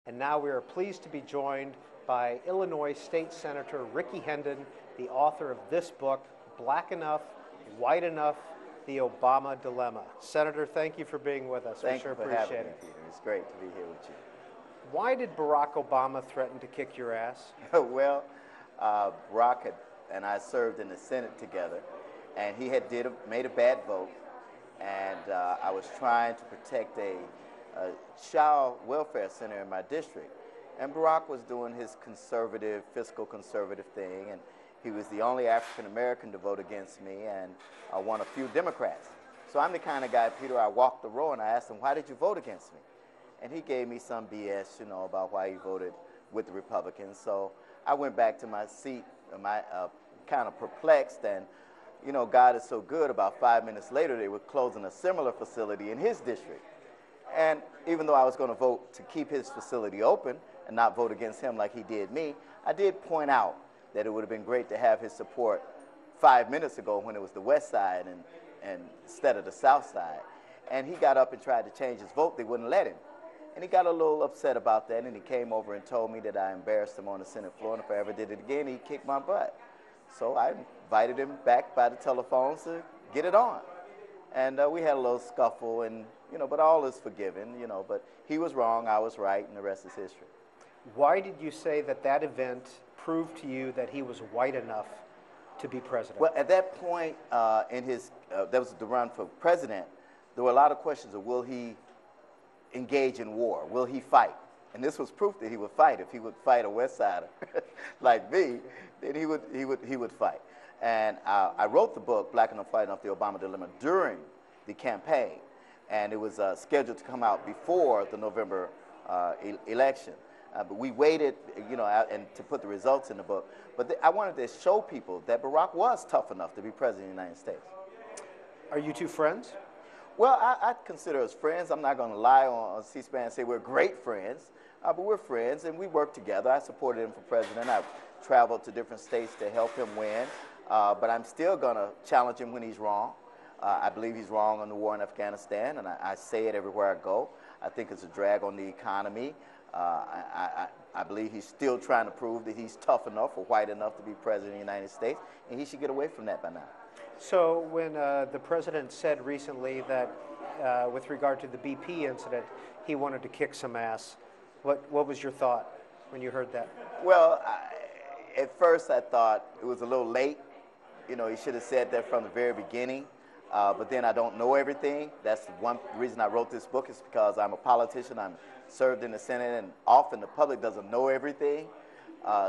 And now we are pleased to be joined by Illinois State Senator Rickey Hendon, the author of this book, Black Enough, White Enough, The Obama Dilemma. Senator, thank you for being with us. Thank we sure you for appreciate having me, it. Peter. It's great to be here with you. Why did Barack Obama threaten to kick your ass? Well, Barack and I served in the Senate together, and he had made a bad vote, and I was trying to protect a child welfare center in my district. And Barack was doing his conservative, fiscal conservative thing, and he was the only African American to vote against me, and won a few Democrats. So I'm the kind of guy, Peter, I walked the row and I asked him, why did you vote against me? And he gave me some BS, about why he voted with the Republicans. So I went back to my seat, kind of perplexed, and God is so good, about 5 minutes later they were closing a similar facility in his district. And even though I was going to vote to keep his facility open and not vote against him like he did me, I did point out that it would have been great to have his support 5 minutes ago when it was the west side and instead of the south side. And he got up and tried to change his vote. They wouldn't let him. And he got a little upset about that, and he came over and told me that I embarrassed him on the Senate floor, and if I ever did it again, he'd kick my butt. So I invited him back by the telephone to get it on. And we had a little scuffle, and but all is forgiven, but he was wrong, I was right, and the rest is history. Why did you say that that event proved to you that he was white enough to be president? Well, at that point in his, that was the run for president, there were a lot of questions of will he engage in war, will he fight? And this was proof that he would fight. If he would fight a West Sider like me, then he would fight. And I wrote the book, Black Enough, White Enough, The Obama Dilemma, during the campaign. And it was scheduled to come out before the November election. But we waited, and to put the results in the book. But I wanted to show people that Barack was tough enough to be president of the United States. Are you two friends? Well, I consider us friends. I'm not going to lie on C-SPAN and say we're great friends, but we're friends, and we work together. I supported him for president. I've traveled to different states to help him win, but I'm still going to challenge him when he's wrong. I believe he's wrong on the war in Afghanistan, and I say it everywhere I go. I think it's a drag on the economy. I believe he's still trying to prove that he's tough enough or white enough to be president of the United States, and he should get away from that by now. So when the president said recently that with regard to the BP incident, he wanted to kick some ass, what was your thought when you heard that? Well, at first I thought it was a little late. He should have said that from the very beginning. But then I don't know everything. That's one reason I wrote this book, is because I'm a politician. I'm served in the Senate, and often the public doesn't know everything.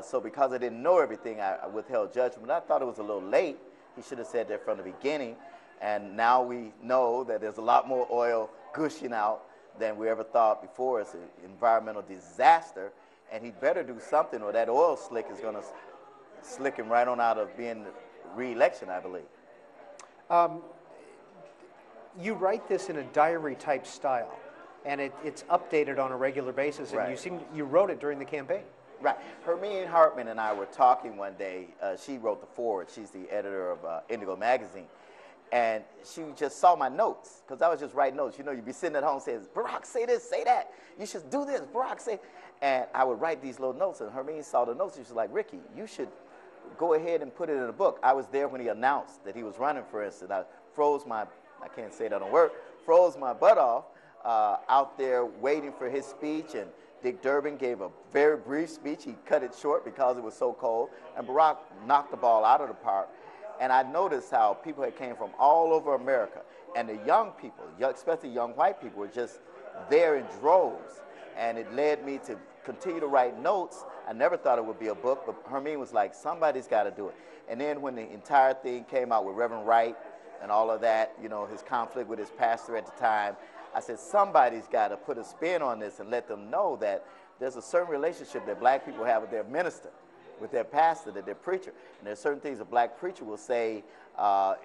So because I didn't know everything, I withheld judgment. But I thought it was a little late. He should have said that from the beginning. And now we know that there's a lot more oil gushing out than we ever thought before. It's an environmental disaster, and he better do something, or that oil slick is going to slick him right on out of being re-election, I believe. You write this in a diary-type style, and it's updated on a regular basis, and right. You wrote it during the campaign. Right. Hermine Hartman and I were talking one day. She wrote the foreword. She's the editor of Indigo magazine. And she just saw my notes, because I was just writing notes. You'd be sitting at home saying, Barack, say this, say that. You should do this, Barack, say. And I would write these little notes, and Hermine saw the notes. She was like, Rickey, you should go ahead and put it in a book. I was there when he announced that he was running for instance. I can't say that on word, froze my butt off out there waiting for his speech, and Dick Durbin gave a very brief speech. He cut it short because it was so cold, and Barack knocked the ball out of the park. And I noticed how people had came from all over America, and the young people, especially young white people, were just there in droves, and it led me to continue to write notes. I never thought it would be a book, but Hermine was like, somebody's got to do it. And then when the entire thing came out with Reverend Wright and all of that, his conflict with his pastor at the time, I said, somebody's got to put a spin on this and let them know that there's a certain relationship that black people have with their minister, with their pastor, that their preacher. And there's certain things a black preacher will say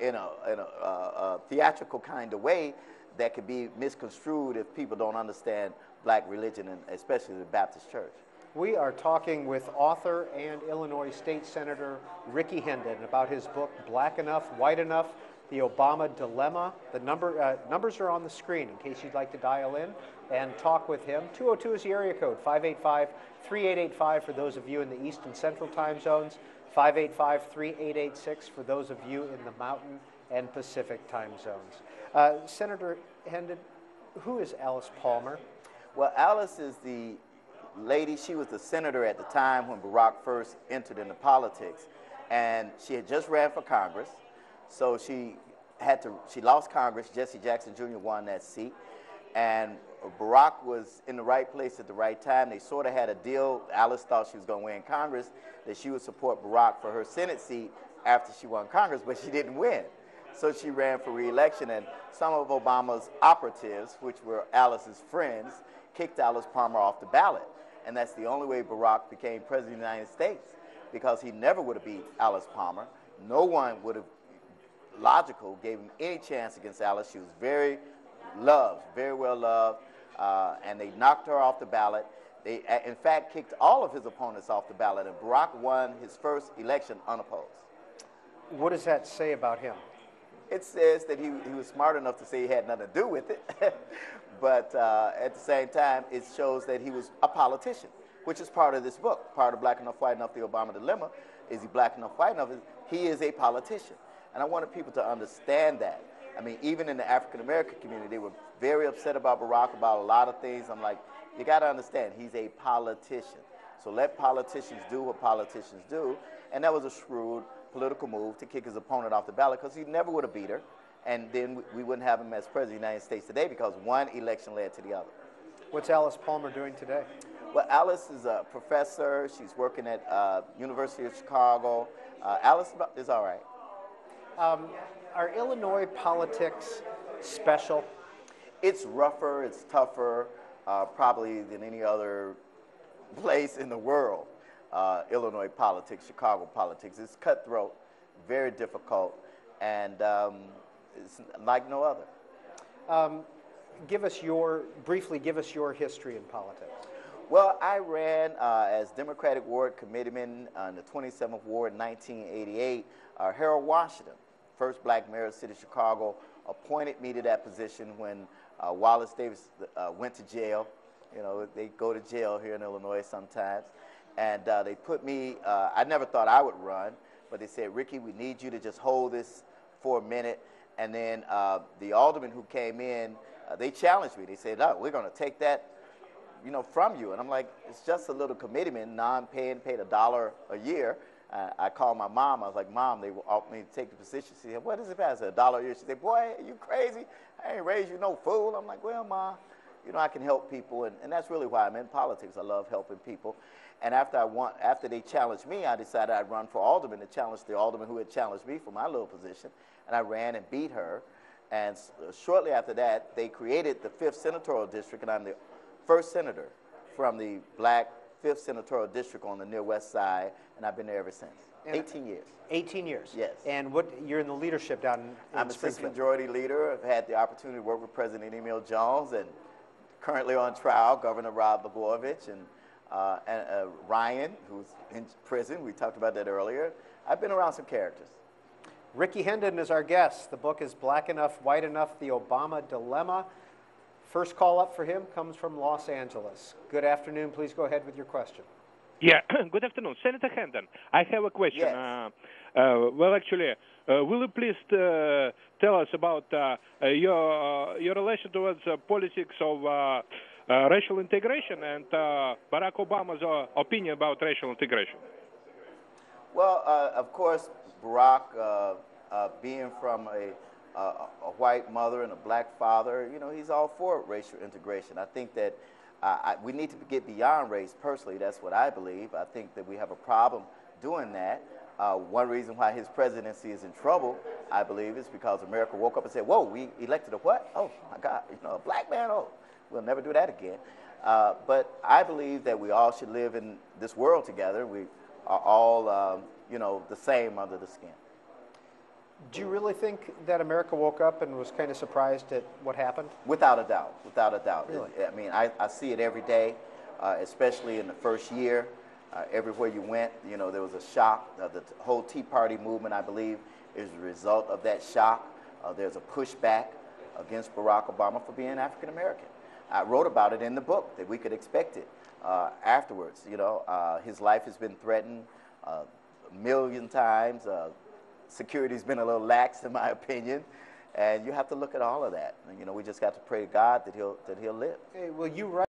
in a theatrical kind of way that could be misconstrued if people don't understand black religion, and especially the Baptist church. We are talking with author and Illinois State Senator Rickey Hendon about his book, Black Enough, White Enough, The Obama Dilemma. The numbers are on the screen in case you'd like to dial in and talk with him. 202 is the area code, 585-3885 for those of you in the East and Central time zones, 585-3886 for those of you in the Mountain and Pacific time zones. Senator Hendon, who is Alice Palmer? Well, Alice is the lady, she was the senator at the time when Barack first entered into politics, and she had just ran for Congress, so she lost Congress. Jesse Jackson Jr. won that seat, and Barack was in the right place at the right time. They sort of had a deal. Alice thought she was going to win Congress, that she would support Barack for her Senate seat after she won Congress, but she didn't win. So she ran for re-election, and some of Obama's operatives, which were Alice's friends, kicked Alice Palmer off the ballot. And that's the only way Barack became president of the United States, because he never would have beat Alice Palmer. No one would have, logical, gave him any chance against Alice. She was very loved, very well loved, and they knocked her off the ballot. They, in fact, kicked all of his opponents off the ballot, and Barack won his first election unopposed. What does that say about him? It says that he was smart enough to say he had nothing to do with it, but at the same time, it shows that he was a politician, which is part of this book. Part of Black Enough, White Enough, the Obama Dilemma. Is he black enough, white enough? He is a politician. And I wanted people to understand that. I mean, even in the African-American community, they were very upset about Barack, about a lot of things. I'm like, you got to understand, he's a politician. So let politicians do what politicians do. And that was a shrewd political move to kick his opponent off the ballot, because he never would have beat her. And then we wouldn't have him as president of the United States today, because one election led to the other. What's Alice Palmer doing today? Well, Alice is a professor. She's working at University of Chicago. Alice is all right. Are Illinois politics special? It's rougher, it's tougher, probably than any other place in the world. Illinois politics, Chicago politics. It's cutthroat, very difficult, and it's like no other. Briefly give us your history in politics. Well, I ran as Democratic Ward Committeeman in the 27th Ward in 1988. Harold Washington, first black mayor of the city of Chicago, appointed me to that position when Wallace Davis went to jail. You know, they go to jail here in Illinois sometimes. And they put me, I never thought I would run, but they said, Rickey, we need you to just hold this for a minute. And then the aldermen who came in, they challenged me. They said, no, we're going to take that, you know, from you. And I'm like, it's just a little committeeman, non-paying, paid $1 a year. I called my mom. I was like, Mom, they offered me to take the position. She said, what is it, Pastor? $1 a year? She said, boy, are you crazy? I ain't raised you no fool. I'm like, well, Mom, you know, I can help people. And that's really why I'm in politics. I love helping people. And after they challenged me, I decided I'd run for alderman to challenge the alderman who had challenged me for my little position. And I ran and beat her. And shortly after that, they created the 5th Senatorial District, and I'm the first senator from the black 5th Senatorial District on the near west side, and I've been there ever since. And 18 years. 18 years? Yes. And you're in the leadership down in I'm assistant majority leader. I've had the opportunity to work with President Emil Jones, and currently on trial, Governor Rod Blagojevich, and Ryan, who's in prison. We talked about that earlier. I've been around some characters. Rickey Hendon is our guest. The book is Black Enough, White Enough, the Obama Dilemma. First call up for him comes from Los Angeles. Good afternoon. Please go ahead with your question. Yeah, good afternoon. Senator Hendon, I have a question. Yes. Well, actually, will you please tell us about your relation towards politics of racial integration and Barack Obama's opinion about racial integration? Well, of course, Barack, being from a white mother and a black father, you know, he's all for racial integration. I think that we need to get beyond race. Personally, that's what I believe. I think that we have a problem doing that. One reason why his presidency is in trouble, I believe, is because America woke up and said, whoa, we elected a what? Oh, my God, you know, a black man? Oh, we'll never do that again. But I believe that we all should live in this world together. We are all, you know, the same under the skin. Do you really think that America woke up and was kind of surprised at what happened? Without a doubt, without a doubt. Really? I mean, I see it every day, especially in the first year. Everywhere you went, you know, there was a shock. The whole Tea Party movement, I believe, is a result of that shock. There's a pushback against Barack Obama for being African American. I wrote about it in the book that we could expect it afterwards. You know, his life has been threatened a million times. Security's been a little lax, in my opinion, and you have to look at all of that. And, you know, we just got to pray to God that he'll live. Hey, well, you write